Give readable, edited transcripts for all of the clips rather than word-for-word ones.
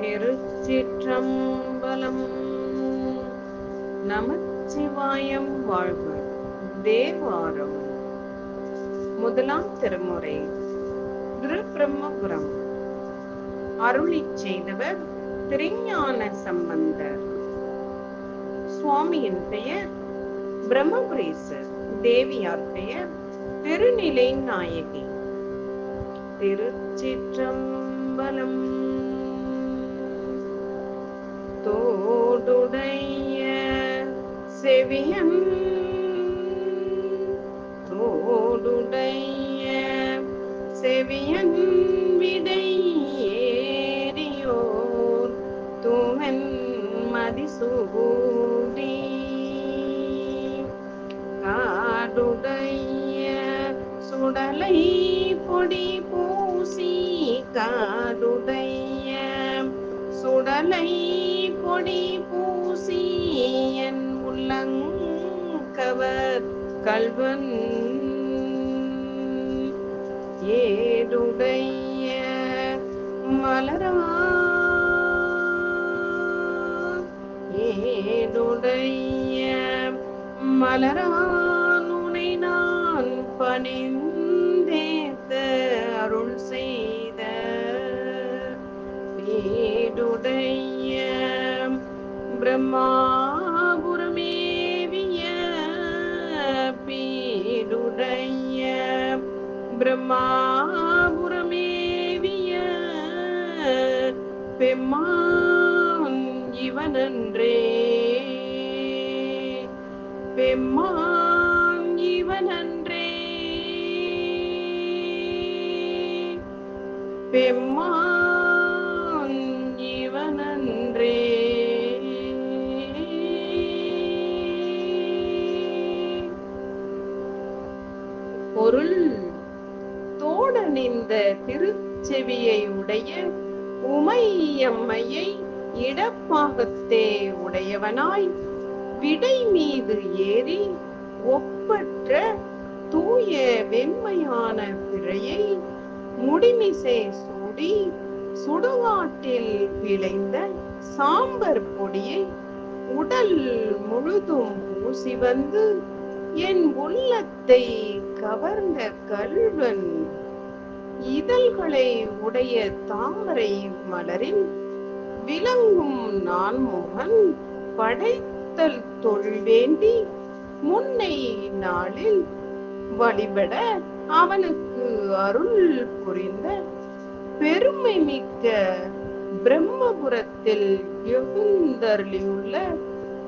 திருச்சிற்றம்பலம். நமச்சிவாயம் வாழ்க. தேவாரம் முதலாம் திருமுறை. திருப்பிரம்மபுரம். அருளிச் செய்தவர் திருஞான சம்பந்தர். சுவாமியின் பெயர் பிரம்மபுரீசர். தேவியார் பெயர் திருநிலை நாயகி. திருச்சிற்றம்பலம். தோடுடைய செவியன் தோடுடைய செவியன் விடை ஏறியோர் தூவன் மதிசூடி காடுடைய சுடலை பொடி பூசி காடுடைய சுடலை பொடி பூசி என் உள்ளங்கவர் கல்வன் ஏடுடைய மலரா ஏடுடைய மலரானுனை நான் பணிந்தேத்த அருள் செய்த ஏடுடைய பிரம்மாபுரமேவிய பீடுடைய பிரம்மாபுரமேவிய பெம்மான் இவனன்றே பெம்மான் இவனன்றே பெம்மான் இவனன்றே. பொருள்: தோடணிந்த திருச்செவியை உடைய உமையம்மையை இடப்பாகத்தே உடையவனாய் விடை மீது ஏறி ஒப்பற்ற தூய வெண்மையான பிறையை முடிமிசை சூடி சுடுகாட்டில் விளைந்த சாம்பர் பொடியை உடல் முழுதும் பூசி வந்து என் உள்ளத்தை கவர்ந்த கல்வன் இதழ்களை உடைய தாமரை மலரில் விளங்கும் நான்முகன் படைத்தல் தொழில் வேண்டி முன்னை நாளில் வழிபட அவனுக்கு அருள் புரிந்த பெருமை மிக்க பிரம்மபுரத்தில் எழுந்தருளியுள்ள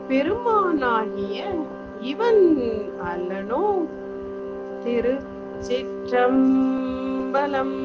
பெருமானாகிய இவன் அல்லனோ? திருச்சிற்றம்பலம்.